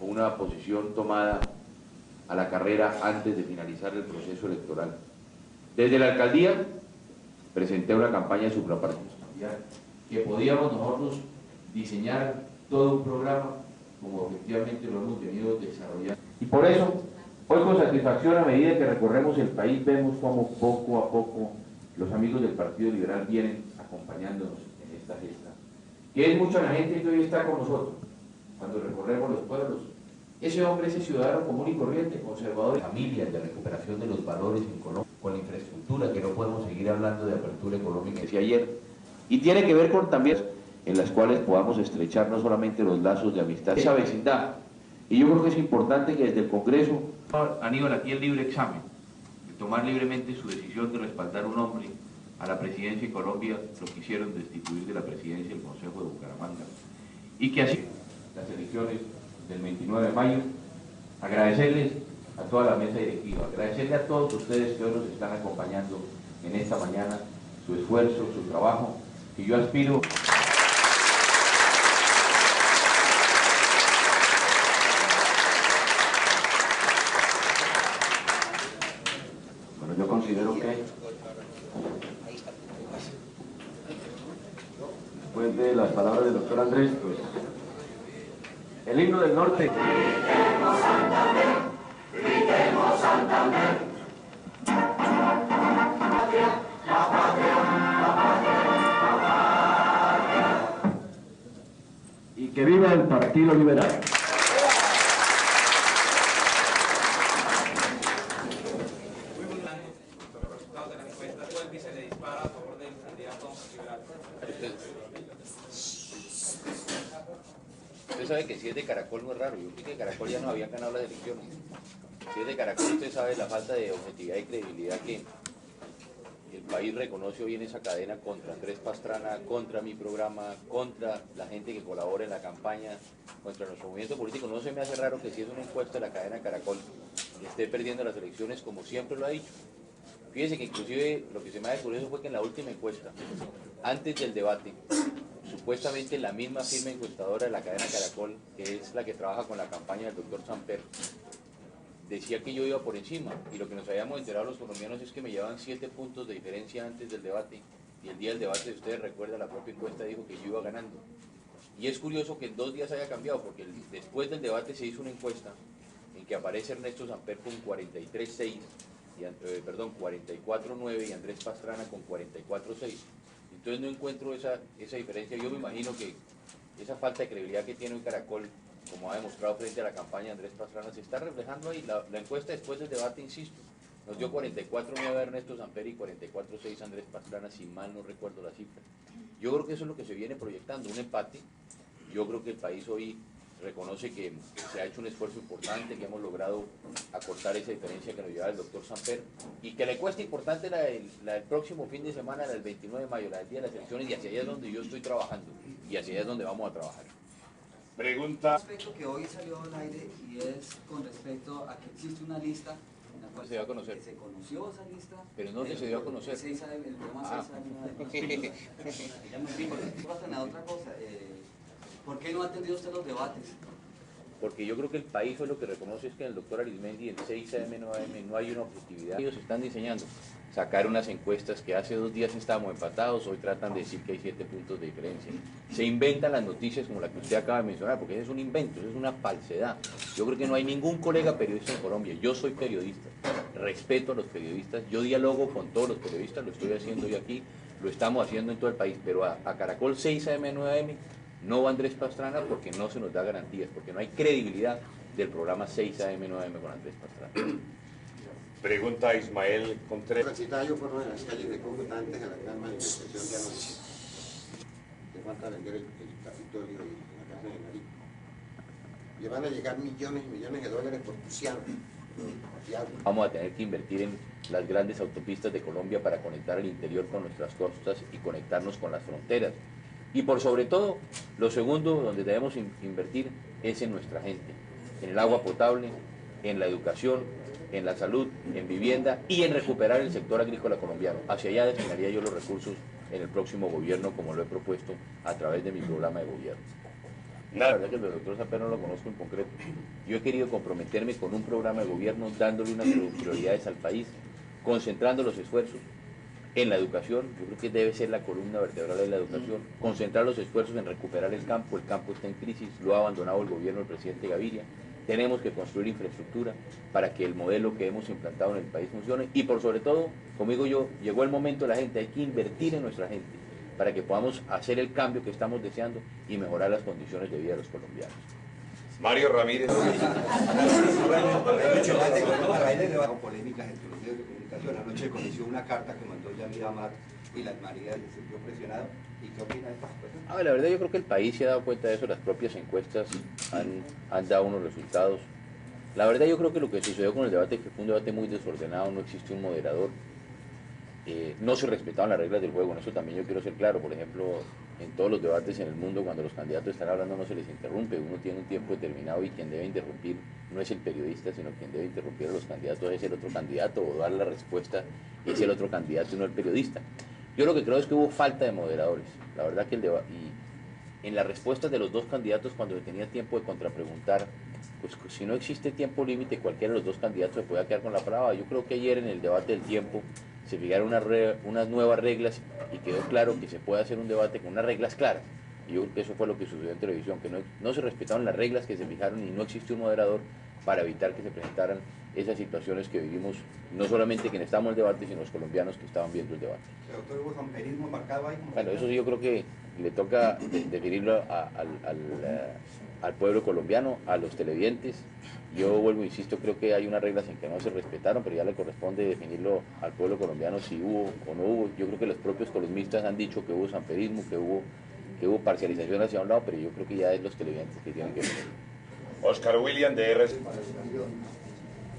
o una posición tomada a la carrera antes de finalizar el proceso electoral. Desde la alcaldía presenté una campaña suprapartidista que podíamos nosotros diseñar todo un programa como efectivamente lo hemos venido desarrollando. Y por eso, hoy con satisfacción, a medida que recorremos el país, vemos cómo poco a poco los amigos del Partido Liberal vienen acompañándonos en esta gesta. Que es mucha la gente que hoy está con nosotros, cuando recorremos los pueblos. Ese hombre, ese ciudadano común y corriente, conservador de familias, de recuperación de los valores en Colombia, con la infraestructura, que no podemos seguir hablando de apertura económica, decía ayer, y tiene que ver con también en las cuales podamos estrechar no solamente los lazos de amistad, esa vecindad. Y yo creo que es importante que desde el Congreso, Aníbal, aquí el libre examen, de tomar libremente su decisión de respaldar un hombre a la presidencia de Colombia, lo quisieron destituir de la presidencia del Consejo de Bucaramanga. Y que así, las elecciones del 29 de mayo, agradecerles a toda la mesa directiva, agradecerle a todos ustedes que hoy nos están acompañando en esta mañana, su esfuerzo, su trabajo, y yo aspiro... Bueno, yo considero que después de las palabras del doctor Andrés, pues, el himno del norte. Gritemos Santander, gritemos Santander. Patria, la patria, la patria, la patria. Y que viva el Partido Liberal. Usted sabe que si es de Caracol no es raro, yo creo que Caracol ya no habían ganado las elecciones. Si es de Caracol, usted sabe la falta de objetividad y credibilidad que el país reconoce hoy en esa cadena contra Andrés Pastrana, contra mi programa, contra la gente que colabora en la campaña, contra nuestro movimiento político. No se me hace raro que si es una encuesta de la cadena Caracol esté perdiendo las elecciones como siempre lo ha dicho. Fíjese que inclusive lo que se me hace curioso fue que en la última encuesta, antes del debate, supuestamente la misma firma encuestadora de la cadena Caracol, que es la que trabaja con la campaña del doctor Samper, decía que yo iba por encima, y lo que nos habíamos enterado los colombianos es que me llevaban 7 puntos de diferencia antes del debate, y el día del debate, ustedes recuerdan, la propia encuesta dijo que yo iba ganando. Y es curioso que en 2 días haya cambiado, porque después del debate se hizo una encuesta en que aparece Ernesto Samper con 43.6, 44.9 y Andrés Pastrana con 44.6. Entonces no encuentro esa diferencia. Yo me imagino que esa falta de credibilidad que tiene hoy Caracol, como ha demostrado frente a la campaña de Andrés Pastrana, se está reflejando ahí. La encuesta después del debate, insisto, nos dio 44.9 Ernesto Samper y 44.6 Andrés Pastrana, si mal no recuerdo la cifra. Yo creo que eso es lo que se viene proyectando, un empate. Yo creo que el país hoy reconoce que se ha hecho un esfuerzo importante, que hemos logrado acortar esa diferencia que nos lleva el doctor Samper, y que la encuesta importante la del próximo fin de semana, la del 29 de mayo, la del día de las elecciones, y hacia allá es donde yo estoy trabajando, y hacia allá es donde vamos a trabajar. Pregunta. Un aspecto que hoy salió al aire y es con respecto a que existe una lista en la cual se dio a conocer. Que se conoció esa lista. Pero ¿dónde se dio a conocer? El programa 6 años. Otra cosa, ¿por qué no ha atendido usted los debates? Porque yo creo que el país hoy lo que reconoce es que en el doctor Arizmendi, en 6 AM, 9 AM, no hay una objetividad. Ellos están diseñando, sacar unas encuestas que hace 2 días estábamos empatados, hoy tratan de decir que hay 7 puntos de diferencia. Se inventan las noticias como la que usted acaba de mencionar, porque eso es un invento, eso es una falsedad. Yo creo que no hay ningún colega periodista en Colombia, yo soy periodista, respeto a los periodistas, yo dialogo con todos los periodistas, lo estoy haciendo yo aquí, lo estamos haciendo en todo el país, pero a Caracol 6 AM, 9 AM, no va Andrés Pastrana porque no se nos da garantías, porque no hay credibilidad del programa 6 AM, 9 AM con Andrés Pastrana. Pregunta Ismael Contreras. Transitario fueron en las calles de Cúcuta antes de la gran manifestación de anoche. Te falta vender el Capitolio y la casa de Nariz. Le van a llegar millones y millones de dólares por Puciano. Vamos a tener que invertir en las grandes autopistas de Colombia para conectar el interior con nuestras costas y conectarnos con las fronteras. Y por sobre todo, lo segundo donde debemos invertir es en nuestra gente, en el agua potable, en la educación, en la salud, en vivienda y en recuperar el sector agrícola colombiano. Hacia allá destinaría yo los recursos en el próximo gobierno, como lo he propuesto a través de mi programa de gobierno. La verdad que el doctor Samper no lo conozco en concreto. Yo he querido comprometerme con un programa de gobierno dándole unas prioridades al país, concentrando los esfuerzos en la educación. Yo creo que debe ser la columna vertebral de la educación, concentrar los esfuerzos en recuperar el campo está en crisis, lo ha abandonado el gobierno del presidente Gaviria. Tenemos que construir infraestructura para que el modelo que hemos implantado en el país funcione y por sobre todo, como digo yo, llegó el momento de la gente, hay que invertir en nuestra gente para que podamos hacer el cambio que estamos deseando y mejorar las condiciones de vida de los colombianos. Mario Ramírez. Polémicas entre los medios de comunicación. Anoche conoció una carta que mandó Yamir Amat y las Marías se sintió presionado. ¿Y qué opina de esta situación? La verdad yo creo que el país se ha dado cuenta de eso, las propias encuestas han dado unos resultados. La verdad yo creo que lo que sucedió con el debate, que fue un debate muy desordenado, no existió un moderador, no se respetaban las reglas del juego, en eso también yo quiero ser claro. Por ejemplo, en todos los debates en el mundo, cuando los candidatos están hablando no se les interrumpe, uno tiene un tiempo determinado y quien debe interrumpir no es el periodista, sino quien debe interrumpir a los candidatos es el otro candidato, o dar la respuesta es el otro candidato y no el periodista. Yo lo que creo es que hubo falta de moderadores, la verdad que y en las respuestas de los dos candidatos, cuando se tenía tiempo de contrapreguntar, pues si no existe tiempo límite, cualquiera de los dos candidatos se puede quedar con la palabra. Yo creo que ayer en el debate del tiempo se fijaron unas nuevas reglas y quedó claro que se puede hacer un debate con unas reglas claras. Y yo creo que eso fue lo que sucedió en televisión, que no se respetaron las reglas que se fijaron y no existió un moderador para evitar que se presentaran esas situaciones que vivimos, no solamente quienes estábamos en el debate, sino los colombianos que estaban viendo el debate. ¿El doctor hubo samperismo marcado ahí? Bueno, eso sí yo creo que le toca definirlo al pueblo colombiano, a los televidentes. Yo vuelvo, insisto, creo que hay unas reglas en que no se respetaron, pero ya le corresponde definirlo al pueblo colombiano si hubo o no hubo. Yo creo que los propios columnistas han dicho que hubo samperismo, que hubo parcialización hacia un lado, pero yo creo que ya es los televidentes que tienen que definirlo. Oscar William de RC.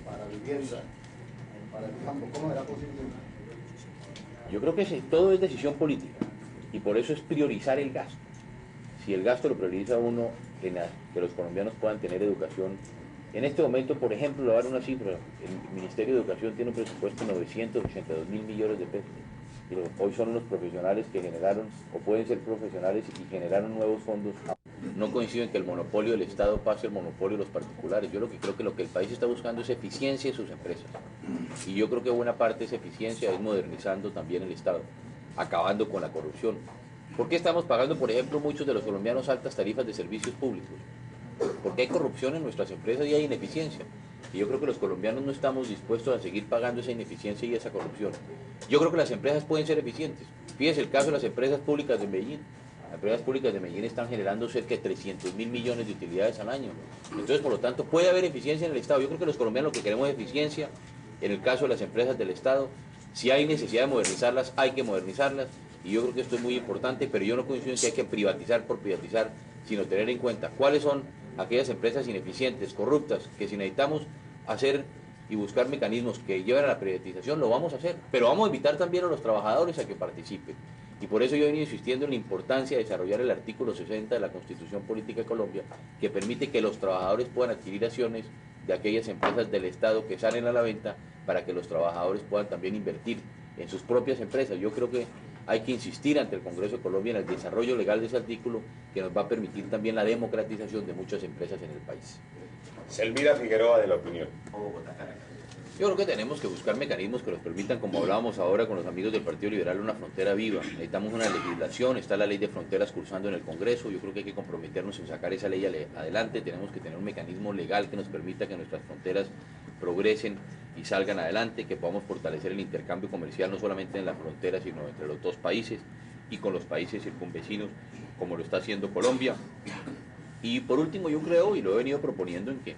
Para vivienda, para el campo, ¿cómo era posible? Yo creo que todo es decisión política y por eso es priorizar el gasto. Si el gasto lo prioriza uno en que los colombianos puedan tener educación. En este momento, por ejemplo, le voy a dar una cifra, el Ministerio de Educación tiene un presupuesto de 982.000 millones de pesos. Pero hoy son unos profesionales que generaron, o pueden ser profesionales y generaron nuevos fondos. No coincido en que el monopolio del Estado pase al monopolio de los particulares. Yo creo que lo que el país está buscando es eficiencia de sus empresas. Y yo creo que buena parte de esa eficiencia es modernizando también el Estado, acabando con la corrupción. ¿Por qué estamos pagando, por ejemplo, muchos de los colombianos altas tarifas de servicios públicos? Porque hay corrupción en nuestras empresas y hay ineficiencia. Y yo creo que los colombianos no estamos dispuestos a seguir pagando esa ineficiencia y esa corrupción. Yo creo que las empresas pueden ser eficientes. Fíjese el caso de las empresas públicas de Medellín. Las empresas públicas de Medellín están generando cerca de 300.000 millones de utilidades al año. Entonces, por lo tanto, puede haber eficiencia en el Estado. Yo creo que los colombianos lo que queremos es eficiencia. En el caso de las empresas del Estado, si hay necesidad de modernizarlas, hay que modernizarlas. Y yo creo que esto es muy importante, pero yo no coincido en que hay que privatizar por privatizar, sino tener en cuenta cuáles son aquellas empresas ineficientes, corruptas, que si necesitamos hacer y buscar mecanismos que lleven a la privatización, lo vamos a hacer, pero vamos a invitar también a los trabajadores a que participen. Y por eso yo he venido insistiendo en la importancia de desarrollar el artículo 60 de la Constitución Política de Colombia, que permite que los trabajadores puedan adquirir acciones de aquellas empresas del Estado que salen a la venta, para que los trabajadores puedan también invertir en sus propias empresas. Yo creo que hay que insistir ante el Congreso de Colombia en el desarrollo legal de ese artículo, que nos va a permitir también la democratización de muchas empresas en el país. Selmira Figueroa de La Opinión. Yo creo que tenemos que buscar mecanismos que nos permitan, como hablábamos ahora con los amigos del Partido Liberal, una frontera viva. Necesitamos una legislación, está la ley de fronteras cursando en el Congreso. Yo creo que hay que comprometernos en sacar esa ley adelante. Tenemos que tener un mecanismo legal que nos permita que nuestras fronteras progresen y salgan adelante, que podamos fortalecer el intercambio comercial no solamente en la frontera, sino entre los dos países y con los países circunvecinos, como lo está haciendo Colombia. Y por último, yo creo, y lo he venido proponiendo, en que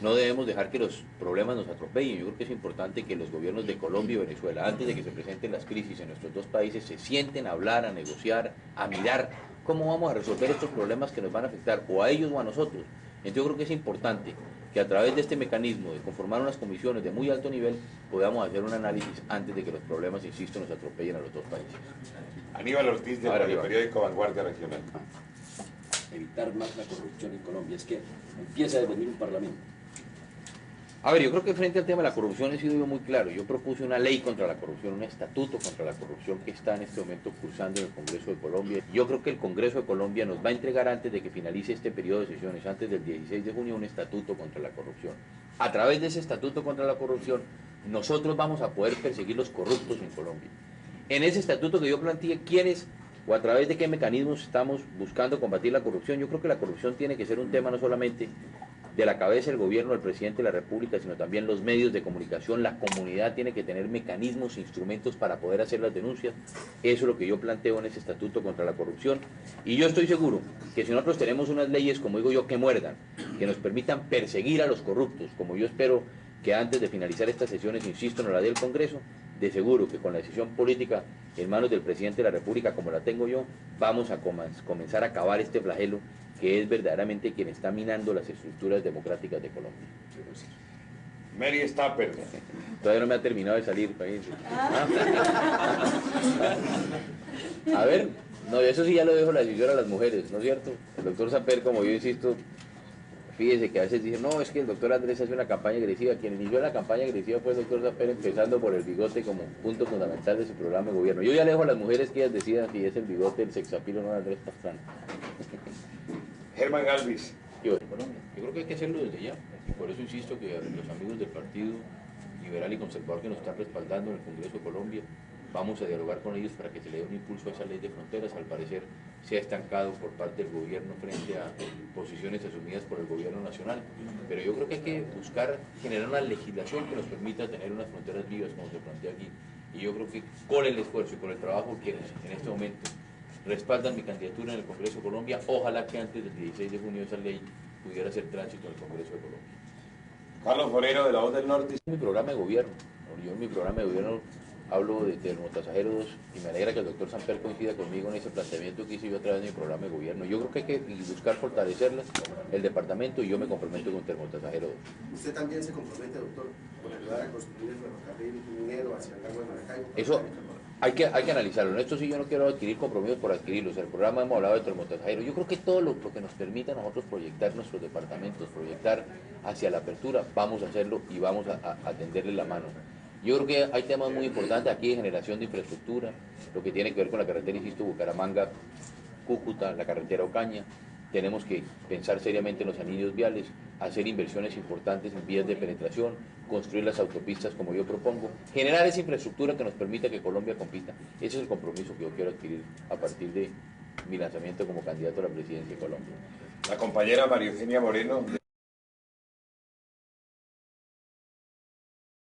no debemos dejar que los problemas nos atropellen. Yo creo que es importante que los gobiernos de Colombia y Venezuela, antes de que se presenten las crisis en nuestros dos países, se sienten a hablar, a negociar, a mirar cómo vamos a resolver estos problemas que nos van a afectar o a ellos o a nosotros. Entonces yo creo que es importante que a través de este mecanismo de conformar unas comisiones de muy alto nivel podamos hacer un análisis antes de que los problemas, insisto, nos atropellen a los dos países. Aníbal Ortiz del periódico Vanguardia Regional. Evitar más la corrupción en Colombia es que empieza a devenir un parlamento. A ver, yo creo que frente al tema de la corrupción he sido yo muy claro. Yo propuse una ley contra la corrupción, un estatuto contra la corrupción que está en este momento cursando en el Congreso de Colombia. Yo creo que el Congreso de Colombia nos va a entregar antes de que finalice este periodo de sesiones, antes del 16 de junio, un estatuto contra la corrupción. A través de ese estatuto contra la corrupción, nosotros vamos a poder perseguir los corruptos en Colombia. En ese estatuto que yo planteé, ¿quiénes o a través de qué mecanismos estamos buscando combatir la corrupción? Yo creo que la corrupción tiene que ser un tema no solamente de la cabeza del gobierno del presidente de la República, sino también los medios de comunicación. La comunidad tiene que tener mecanismos, instrumentos para poder hacer las denuncias. Eso es lo que yo planteo en ese estatuto contra la corrupción. Y yo estoy seguro que si nosotros tenemos unas leyes, como digo yo, que muerdan, que nos permitan perseguir a los corruptos, como yo espero que antes de finalizar estas sesiones, insisto, nos la dé el Congreso, de seguro que con la decisión política en manos del presidente de la República, como la tengo yo, vamos a comenzar a acabar este flagelo que es verdaderamente quien está minando las estructuras democráticas de Colombia. Mary Stapper. Todavía no me ha terminado de salir, fíjense. A ver, no, eso sí ya lo dejo la decisión a las mujeres, ¿no es cierto? El doctor Samper, como yo insisto, fíjese que a veces dicen, no, es que el doctor Andrés hace una campaña agresiva. Quien inició la campaña agresiva fue el doctor Samper, empezando por el bigote como punto fundamental de su programa de gobierno. Yo ya le dejo a las mujeres que ellas decidan si es el bigote, el sexapil o no de Andrés Pastrana. Germán Galvis. Yo creo que hay que hacerlo desde ya, y por eso insisto que los amigos del Partido Liberal y Conservador que nos están respaldando en el Congreso de Colombia, vamos a dialogar con ellos para que se le dé un impulso a esa ley de fronteras. Al parecer se ha estancado por parte del gobierno frente a posiciones asumidas por el gobierno nacional, pero yo creo que hay que buscar generar una legislación que nos permita tener unas fronteras vivas como se plantea aquí, y yo creo que con el esfuerzo y con el trabajo que en este momento respaldan mi candidatura en el Congreso de Colombia, ojalá que antes del 16 de junio esa ley pudiera hacer tránsito en el Congreso de Colombia. Carlos Forero, de La Voz del Norte. Mi programa de gobierno, yo en mi programa de gobierno hablo de Termotasajero 2 y me alegra que el doctor Samper coincida conmigo en ese planteamiento que hice yo a través de mi programa de gobierno. Yo creo que hay que buscar fortalecerlas, el departamento, y yo me comprometo con Termotasajero 2. ¿Usted también se compromete, doctor, con ayudar a construir el ferrocarril minero hacia el lago de Maracaibo? Eso hay que analizarlo. En esto sí yo no quiero adquirir compromisos por adquirirlos. En el programa hemos hablado de Termotasajero. Yo creo que todo lo que nos permita a nosotros proyectar nuestros departamentos, proyectar hacia la apertura, vamos a hacerlo y vamos a tenderle la mano. Yo creo que hay temas muy importantes aquí de generación de infraestructura, lo que tiene que ver con la carretera, insisto, Bucaramanga-Cúcuta, la carretera Ocaña. Tenemos que pensar seriamente en los anillos viales, hacer inversiones importantes en vías de penetración, construir las autopistas como yo propongo, generar esa infraestructura que nos permita que Colombia compita. Ese es el compromiso que yo quiero adquirir a partir de mi lanzamiento como candidato a la presidencia de Colombia. La compañera María Eugenia Moreno, de